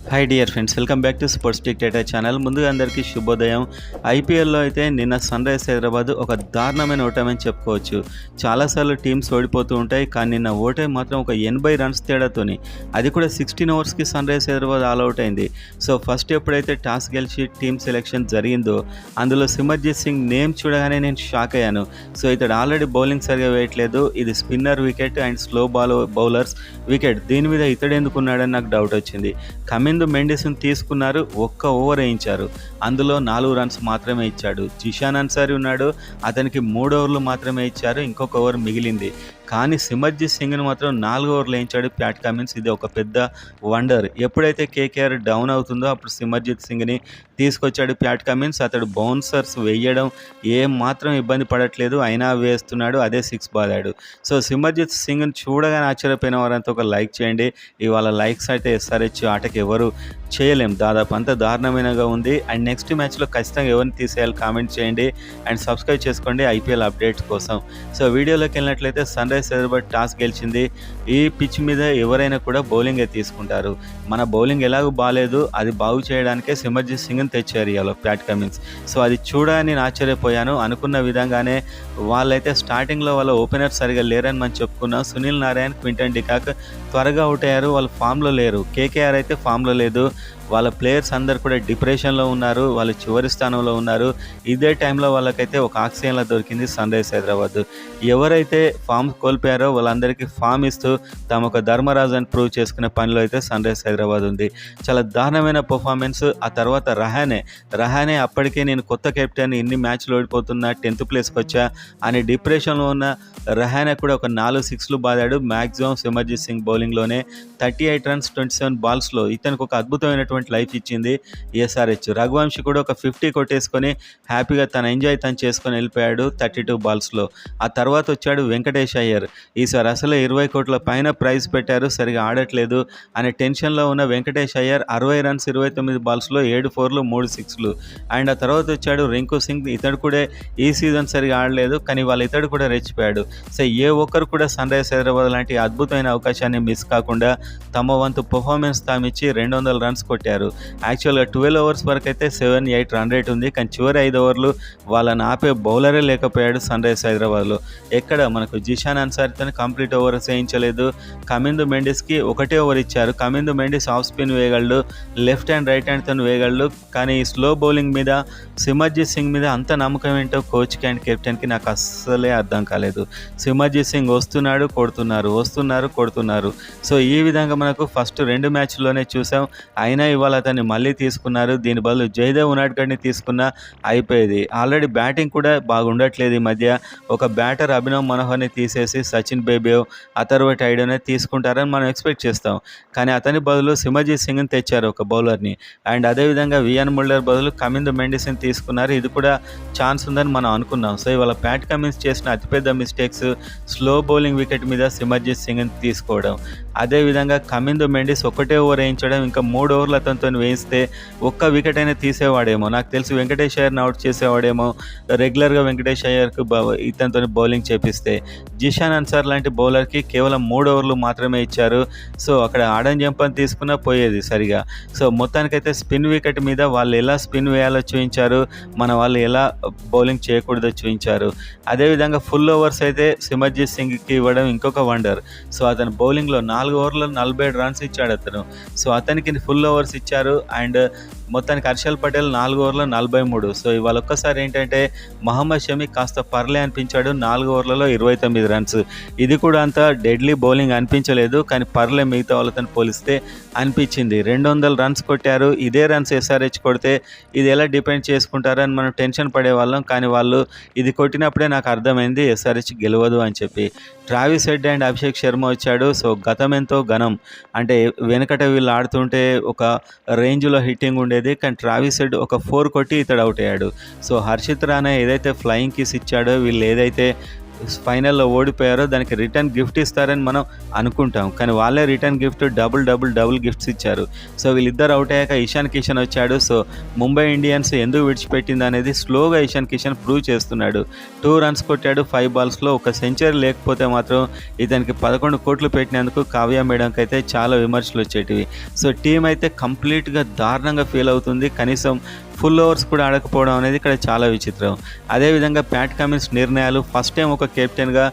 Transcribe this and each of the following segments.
Hi dear friends, welcome back to sports tick data channel. ముందుగా అందరికీ శుభోదయం. ఐపీఎల్లో అయితే నిన్న సన్ రైజర్స్ హైదరాబాద్ ఒక దారుణమైన ఓటమని చెప్పుకోవచ్చు. చాలాసార్లు టీమ్స్ ఓడిపోతూ ఉంటాయి, కానీ నిన్న ఓటే మాత్రం ఒక 80 రన్స్ తేడాతోని, అది కూడా 16 ఓవర్స్కి సన్ రైజర్స్ హైదరాబాద్ ఆల్అవుట్ అయింది. సో ఫస్ట్ ఎప్పుడైతే టాస్ గెలిచి టీమ్ సెలెక్షన్ జరిగిందో అందులో సిమర్జిత్ సింగ్ నేమ్ చూడగానే నేను షాక్ అయ్యాను. సో ఇతడు ఆల్రెడీ బౌలింగ్ సరిగా వేయట్లేదు, ఇది spinner wicket and slow bowlers wicket, దీని మీద ఇతడు ఎందుకున్నాడని నాకు డౌట్ వచ్చింది. కమిందు మెండిస్ని తీసుకున్నారు, ఒక్క ఓవర్ వేయించారు, అందులో 4 రన్స్ మాత్రమే ఇచ్చాడు. జిషాన్ అన్సారీ ఉన్నాడు, అతనికి 3 ఓవర్లు మాత్రమే ఇచ్చారు, ఇంకొక ఓవర్ మిగిలింది. కానీ సిమర్జిత్ సింగ్ను మాత్రం 4 ఓవర్లు వేయించాడు ప్యాట్ కమిన్స్. ఇది ఒక పెద్ద వండర్. ఎప్పుడైతే కేకేఆర్ డౌన్ అవుతుందో అప్పుడు సిమర్జిత్ సింగ్ని తీసుకొచ్చాడు ప్యాట్ కమిన్స్. అతడు బౌన్సర్స్ వేయడం ఏం మాత్రం ఇబ్బంది పడట్లేదు, అయినా వేస్తున్నాడు, అదే 6 బాదాడు. సో సిమర్జిత్ సింగ్ని చూడగానే ఆశ్చర్యపోయిన వారంతా ఒక లైక్ చేయండి. ఇవాళ లైక్స్ అయితే ఎస్ఆర్హెచ్ ఆటకి ఎవరు చేయలేం, దాదాపు అంత దారుణమైనగా ఉంది. అండ్ నెక్స్ట్ మ్యాచ్లో ఖచ్చితంగా ఎవరిని తీసేయాలి కామెంట్ చేయండి అండ్ సబ్స్క్రైబ్ చేసుకోండి ఐపీఎల్ అప్డేట్స్ కోసం. సో వీడియోలోకి వెళ్ళినట్లయితే సన్ రైజర్స్ హైదరాబాద్ టాస్ గెలిచింది. ఈ పిచ్ మీద ఎవరైనా కూడా బౌలింగే తీసుకుంటారు. మన బౌలింగ్ ఎలాగో బాగాలేదు, అది బాగు చేయడానికే సిమర్జిత్ సింగ్ని తెచ్చారు ఇవాళ ప్యాట్ కమిన్స్. సో అది చూడగానే నేను ఆశ్చర్యపోయాను. అనుకున్న విధంగానే వాళ్ళైతే స్టార్టింగ్లో వాళ్ళ ఓపెనర్ సరిగా లేరని మనం చెప్పుకున్నాం. సునీల్ నారాయణ్, క్వింటన్ డికాక్ త్వరగా అవుట్ అయ్యారు, వాళ్ళు ఫామ్లో లేరు. కేకేఆర్ అయితే ఫామ్లో లేదు, వాళ్ళ ప్లేయర్స్ అందరు కూడా డిప్రెషన్లో ఉన్నారు, వాళ్ళు చివరి స్థానంలో ఉన్నారు. ఇదే టైంలో వాళ్ళకైతే ఒక ఆక్సిజన్లా దొరికింది సన్ రైజర్స్ హైదరాబాద్. ఎవరైతే ఫామ్ కోల్పోయారో వాళ్ళందరికీ ఫామ్ ఇస్తూ తమ ఒక ధర్మరాజు అని ప్రూవ్ చేసుకునే పనిలో అయితే సన్ రైజర్స్ హైదరాబాద్ ఉంది. చాలా దారుణమైన పర్ఫార్మెన్స్. ఆ తర్వాత రహానే అప్పటికే నేను కొత్త కెప్టెన్, ఇన్ని మ్యాచ్లు ఓడిపోతున్నా, 10th ప్లేస్కి వచ్చా అని డిప్రెషన్లో ఉన్న రహానే కూడా ఒక 4 సిక్స్లు బాదాడు. మ్యాక్సిమం సిమర్జిత్ సింగ్ బౌలింగ్లోనే 38 రన్స్ 27 బాల్స్లో ఇతనికి ఒక అద్భుతమైనటువంటి లైఫ్ ఇచ్చింది ఎస్ఆర్హెచ్. రఘువంశీ కూడా ఒక 50 కొట్టేసుకొని హ్యాపీగా తన ఎంజాయ్ తను చేసుకొని వెళ్ళిపోయాడు 32 బాల్స్లో. ఆ తర్వాత వచ్చాడు వెంకటేష్ అయ్యర్. ఈసారి అసలే 20 కోట్ల పైన ప్రైజ్ పెట్టారు, సరిగా ఆడట్లేదు అనే టెన్షన్లో ఉన్న వెంకటేష్ అయ్యర్ 60 రన్స్ 29 బాల్స్లో 7 4లు 3 6లు. అండ్ ఆ తర్వాత వచ్చాడు రింకు సింగ్. ఇతడు కూడా ఈ సీజన్ సరిగా ఆడలేదు, కానీ ఇతడు కూడా రెచ్చిపోయాడు. సో ఏ ఒక్కరు కూడా సన్ రైజర్స్ హైదరాబాద్ లాంటి అద్భుతమైన అవకాశాన్ని మిస్ కాకుండా తమ వంతు పర్ఫార్మెన్స్ తామిచ్చి 200 రన్స్ కొట్టారు. యాక్చువల్గా 12 ఓవర్స్ వరకు అయితే 7-8 రన్ రేట్ ఉంది, కానీ చివరి 5 ఓవర్లు వాళ్ళని ఆపే బౌలరే లేకపోయాడు సన్ రైజర్స్ హైదరాబాద్లో. ఎక్కడ మనకు జిషాన్ అన్సారీతో కంప్లీట్ ఓవర్స్ వేయించలేదు. కమిందు మెండిస్కి ఒకటే ఓవర్ ఇచ్చారు. కమిందు మెండిస్ ఆఫ్ స్పిన్ వేయగలడు, లెఫ్ట్ హ్యాండ్ రైట్ హ్యాండ్తో వేయగలడు, కానీ స్లో బౌలింగ్ మీద సిమర్జిత్ సింగ్ మీద అంత నమ్మకం ఏంటో కోచ్కి అండ్ కెప్టెన్కి నాకు అస్సలే అర్థం కాలేదు. సిమర్జిత్ సింగ్ వస్తున్నారు కొడుతున్నారు. సో ఈ విధంగా మనకు ఫస్ట్ 2 మ్యాచ్ల్లోనే చూసాం. అయినా ఇవాళ అతన్ని మళ్ళీ తీసుకున్నారు. దీని బదులు జయదేవ్ ఉనాడ్కడ్ని తీసుకున్నా అయిపోయేది. ఆల్రెడీ బ్యాటింగ్ కూడా బాగుండట్లేదు ఈ మధ్య. ఒక బ్యాటర్ అభినవ్ మనోహర్ని తీసేసి సచిన్ బేబేవ్, అథర్వ టైడోనే తీసుకుంటారని మనం ఎక్స్పెక్ట్ చేస్తాం. కానీ అతని బదులు సిమర్జిత్ సింగ్ని తెచ్చారు ఒక బౌలర్ని. అండ్ అదేవిధంగా వియాన్ ముల్లర్ బదులు కమిందు మెండిస్ని తీసుకున్నారు. ఇది కూడా ఛాన్స్ ఉందని మనం అనుకున్నాం. సో ఇవాళ ప్యాట్ కమిన్స్ చేసిన అతిపెద్ద మిస్టేక్స్ స్లో బౌలింగ్ వికెట్ మీద సిమర్జిత్ సింగ్ని తీసుకోవడం. అదేవిధంగా కమిందు మెండిస్ ఒకటే ఓవర్ వేయించడం, ఇంకా 3 ఓవర్లు అతనితో వేయిస్తే ఒక్క వికెట్ అయినా తీసేవాడేమో. నాకు తెలిసి వెంకటేష్ అయ్యర్ని అవుట్ చేసేవాడేమో రెగ్యులర్గా వెంకటేష్ అయ్యర్కు ఇతనితో బౌలింగ్ చేపిస్తే. జిషాన్ అన్సార్ లాంటి బౌలర్కి కేవలం 3 ఓవర్లు మాత్రమే ఇచ్చారు. సో అక్కడ ఆడన్ జంపని తీసుకున్నా పోయేది సరిగా. సో మొత్తానికైతే స్పిన్ వికెట్ మీద వాళ్ళు ఎలా స్పిన్ వేయాలో చూపించారు, మన వాళ్ళు ఎలా బౌలింగ్ చేయకూడదో చూపించారు. అదేవిధంగా ఫుల్ ఓవర్స్ అయితే సిమర్జిత్ సింగ్కి ఇవ్వడం ఇంకొక వండర్. సో అతను బౌలింగ్లో 4 ఓవర్లలో 47 రన్స్ ఇచ్చాడు అతను. సో అతనికి ఫుల్ ఓవర్స్ ఇచ్చారు. అండ్ మొత్తానికి హర్షల్ పటేల్ 4 ఓవర్లో 43. సో ఇవాళ ఒక్కసారి ఏంటంటే మహమ్మద్ షమి కాస్త పర్లే అనిపించాడు, 4 ఓవర్లలో 29 రన్స్. ఇది కూడా అంత డెడ్లీ బౌలింగ్ అనిపించలేదు, కానీ పర్లే మిగతా వాళ్ళతో పోలిస్తే అనిపించింది. 200 రన్స్ కొట్టారు. ఇదే రన్స్ ఎస్ఆర్హెచ్ కొడితే ఇది ఎలా డిపెండ్ చేసుకుంటారని మనం టెన్షన్ పడేవాళ్ళం, కానీ వాళ్ళు ఇది కొట్టినప్పుడే నాకు అర్థమైంది ఎస్ఆర్హెచ్ గెలవదు అని చెప్పి. Travis Head and Abhishek Sharma వచ్చాడు. సో గతం ఎంతో ఘనం, అంటే వెనకట వీళ్ళు ఆడుతుంటే ఒక రేంజ్లో హిట్టింగ్ ఉండేది, కానీ ట్రావిస్ హెడ్ ఒక 4 కొట్టి ఇతడు అవుట్ అయ్యాడు. సో హర్షిత్ రాణా ఏదైతే ఫ్లయింగ్ కిస్ ఇచ్చాడో, వీళ్ళు ఏదైతే ఫైనల్‌లో ఓడిపోయారో దానికి రిటర్న్ గిఫ్ట్ ఇస్తారని మనం అనుకుంటాం. కానీ వాళ్ళే రిటర్న్ గిఫ్ట్ డబుల్ గిఫ్ట్స్ ఇచ్చారు. సో వీళ్ళిద్దరు ఔట్ అయ్యాక ఇషాన్ కిషన్ వచ్చాడు. సో ముంబై ఇండియన్స్ ఎందుకు విడిచిపెట్టిందనేది స్లోగా ఇషాన్ కిషన్ ప్రూవ్ చేస్తున్నాడు. 2 రన్స్ కొట్టాడు 5 బాల్స్‌లో. ఒక సెంచరీ లేకపోతే మాత్రం ఇతనికి 11 కోట్లు పెట్టినందుకు కావ్య మేడంకైతే చాలా విమర్శలు వచ్చేటివి. సో టీం అయితే కంప్లీట్‌గా దారుణంగా ఫీల్ అవుతుంది. కనీసం ఫుల్ ఓవర్స్ కూడా ఆడకపోవడం అనేది ఇక్కడ చాలా విచిత్రం. అదేవిధంగా ప్యాట్ కమిన్స్ నిర్ణయాలు ఫస్ట్ టైం ఒక కెప్టెన్గా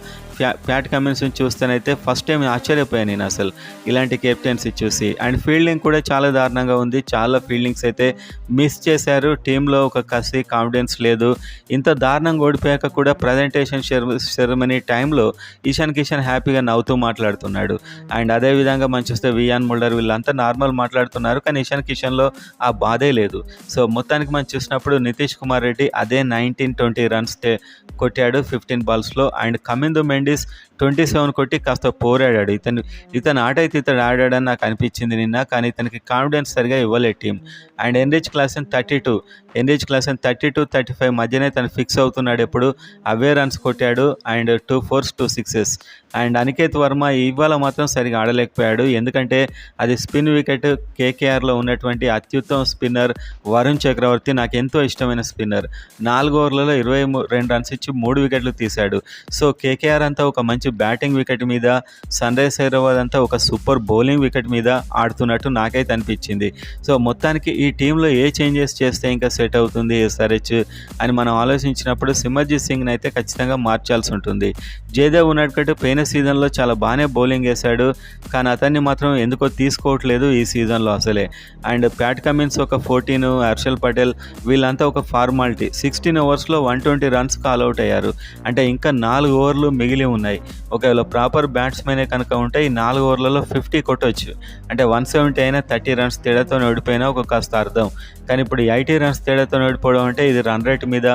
ప్యాట్ కమిన్స్ని చూస్తేనైతే ఫస్ట్ టైం ఆశ్చర్యపోయాను నేను అసలు ఇలాంటి కెప్టెన్సీ చూసి. అండ్ ఫీల్డింగ్ కూడా చాలా దారుణంగా ఉంది. చాలా ఫీల్డింగ్స్ అయితే మిస్ చేశారు. టీంలో ఒక కసి కాన్ఫిడెన్స్ లేదు. ఇంత దారుణంగా ఓడిపోయాక కూడా ప్రజెంటేషన్ సెరమనీ టైంలో ఇషాన్ కిషన్ హ్యాపీగా నవ్వుతూ మాట్లాడుతున్నాడు. అండ్ అదేవిధంగా మనం చూస్తే వియాన్ ముల్డర్ వీళ్ళంతా నార్మల్ మాట్లాడుతున్నారు. కానీ ఇషాన్ కిషన్లో ఆ బాధే లేదు. సో మొత్తానికి మనం చూసినప్పుడు నితీష్ కుమార్ రెడ్డి అదే 19-20 రన్స్ కొట్టాడు 15 బాల్స్లో. అండ్ కమిందు మెండిస్ 27 కొట్టి కాస్త పోరాడాడు. ఇతను ఆట అయితే ఇతడు ఆడాడని నాకు అనిపించింది నిన్న. కానీ ఇతనికి కాన్ఫిడెన్స్ సరిగా ఇవ్వలేదు టీం. అండ్ ఎన్రిచ్ క్లాసెన్ 32-35 మధ్యనే తను ఫిక్స్ అవుతున్నాడు. ఎప్పుడు అవే రన్స్ కొట్టాడు. And 2 4s 2 6s. And Aniket Varma ఇవాళ మాత్రం సరిగా ఆడలేకపోయాడు. ఎందుకంటే అది స్పిన్ వికెట్. కేకేఆర్లో ఉన్నటువంటి అత్యుత్తమ స్పిన్నర్ వరుణ్ చక్రవర్తి నాకు ఎంతో ఇష్టమైన స్పిన్నర్. 4 ఓవర్లలో 22 రన్స్ ఇచ్చి 3 వికెట్లు తీశాడు. సో కేకేఆర్ అంతా ఒక మంచి బ్యాటింగ్ వికెట్ మీద, సన్ రైజర్స్ హైదరాబాద్ అంతా ఒక సూపర్ బౌలింగ్ వికెట్ మీద ఆడుతున్నట్టు నాకైతే అనిపించింది. సో మొత్తానికి ఈ టీంలో ఏ చేంజెస్ చేస్తే ఇంకా సెట్ అవుతుంది ఎస్ఆర్హెచ్ అని మనం ఆలోచించినప్పుడు సిమర్జిత్ సింగ్ని అయితే ఖచ్చితంగా మార్చాల్సి ఉంటుంది. జయదేవ్ ఉనాడ్కట్ పోయిన సీజన్లో చాలా బాగానే బౌలింగ్ వేశాడు. కానీ అతన్ని మాత్రం ఎందుకో తీసుకోవట్లేదు ఈ సీజన్లో అసలే. అండ్ ప్యాట్ కమిన్స్ ఒక 14, హర్షల్ పటేల్ వీళ్ళంతా ఒక ఫార్మాలిటీ. 16 ఓవర్స్లో 120 రన్స్ కాల్అవుట్ అయ్యారు. అంటే ఇంకా 4 ఓవర్లు మిగిలి ఉన్నాయి. ఒకవేళ ప్రాపర్ బ్యాట్స్మెనే కనుక ఉంటే ఈ 4 ఓవర్లలో 50 కొట్టొచ్చు. అంటే 170 అయినా 30 రన్స్ తేడాతో ఓడిపోయినా ఒక కాస్త అర్థం. కానీ ఇప్పుడు 80 రన్స్ తేడాతో ఓడిపోవడం అంటే ఇది రన్ రేట్ మీద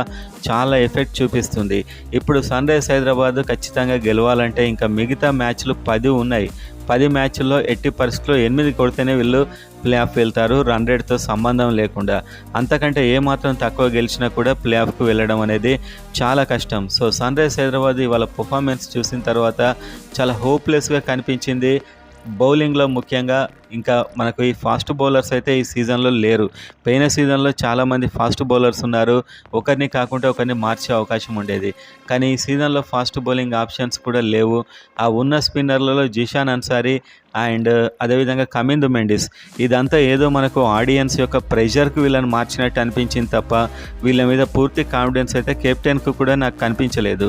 చాలా ఎఫెక్ట్ చూపిస్తుంది. ఇప్పుడు సన్ రైజర్స్ హైదరాబాద్ ఖచ్చితంగా గెలవాలంటే ఇంకా మిగతా మ్యాచ్లు 10 ఉన్నాయి. 10 మ్యాచ్ల్లో ఎట్టి పరిస్థితుల్లో 8 కొడితేనే వీళ్ళు ప్లే ఆఫ్ వెళ్తారు, రన్ రేట్తో సంబంధం లేకుండా. అంతకంటే ఏమాత్రం తక్కువ గెలిచినా కూడా ప్లే ఆఫ్కు వెళ్ళడం అనేది చాలా కష్టం. సో సన్ రైజర్స్ హైదరాబాద్ ఇవాళ పర్ఫార్మెన్స్ చూసిన తర్వాత చాలా హోప్లెస్గా కనిపించింది. బౌలింగ్లో ముఖ్యంగా ఇంకా మనకు ఈ ఫాస్ట్ బౌలర్స్ అయితే ఈ సీజన్లో లేరు. పోయిన సీజన్లో చాలామంది ఫాస్ట్ బౌలర్స్ ఉన్నారు. ఒకరిని కాకుండా ఒకరిని మార్చే అవకాశం ఉండేది. కానీ ఈ సీజన్లో ఫాస్ట్ బౌలింగ్ ఆప్షన్స్ కూడా లేవు. ఆ ఉన్న స్పిన్నర్లలో జిషాన్ అన్సారీ అండ్ అదేవిధంగా కమిందు మెండిస్ ఇదంతా ఏదో మనకు ఆడియన్స్ యొక్క ప్రెషర్కి వీళ్ళని మార్చినట్టు అనిపించింది తప్ప వీళ్ళ మీద పూర్తి కాన్ఫిడెన్స్ అయితే కెప్టెన్కు కూడా నాకు కనిపించలేదు.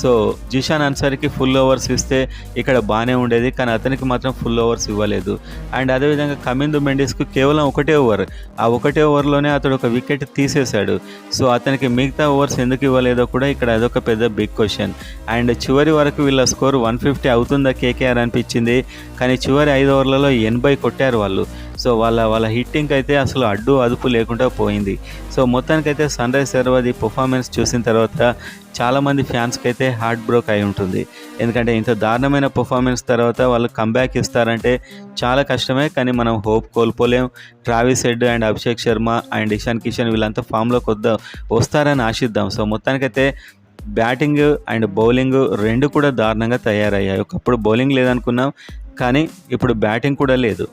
సో జిషాన్ అన్సారీకి ఫుల్ ఓవర్స్ ఇస్తే ఇక్కడ బాగానే ఉండేది. కానీ అతనికి మాత్రం ఫుల్ ఓవర్స్ ఇవ్వలేదు. అండ్ అదేవిధంగా కమిందు మెండిస్కు కేవలం 1 ఓవర్. ఆ 1 ఓవర్లోనే అతడు ఒక వికెట్ తీసేశాడు. సో అతనికి మిగతా ఓవర్స్ ఎందుకు ఇవ్వలేదో కూడా ఇక్కడ అదొక పెద్ద బిగ్ క్వశ్చన్. అండ్ చివరి వరకు వీళ్ళ స్కోర్ 150 అవుతుందా కేకేఆర్ అనిపించింది. కానీ చివరి 5 ఓవర్లలో 80 కొట్టారు వాళ్ళు. సో వాళ్ళ హిట్టింగ్ అయితే అసలు అడ్డు అదుపు లేకుండా పోయింది. సో మొత్తానికైతే సన్ రైజర్స్ హైదరాబాద్ ఈ పర్ఫార్మెన్స్ చూసిన తర్వాత చాలామంది ఫ్యాన్స్కి అయితే హార్ట్ బ్రోక్ అయి ఉంటుంది. ఎందుకంటే ఇంత దారుణమైన పర్ఫార్మెన్స్ తర్వాత వాళ్ళు కంబ్యాక్ ఇస్తారంటే చాలా కష్టమే. కానీ మనం హోప్ కోల్పోలేం. Travis Head and Abhishek Sharma and Ishan Kishan వీళ్ళంతా ఫామ్లోకి వస్తారని ఆశిద్దాం. సో మొత్తానికైతే బ్యాటింగ్ అండ్ బౌలింగ్ 2 కూడా దారుణంగా తయారయ్యాయి. ఒకప్పుడు బౌలింగ్ లేదనుకున్నాం, కానీ ఇప్పుడు బ్యాటింగ్ కూడా లేదు.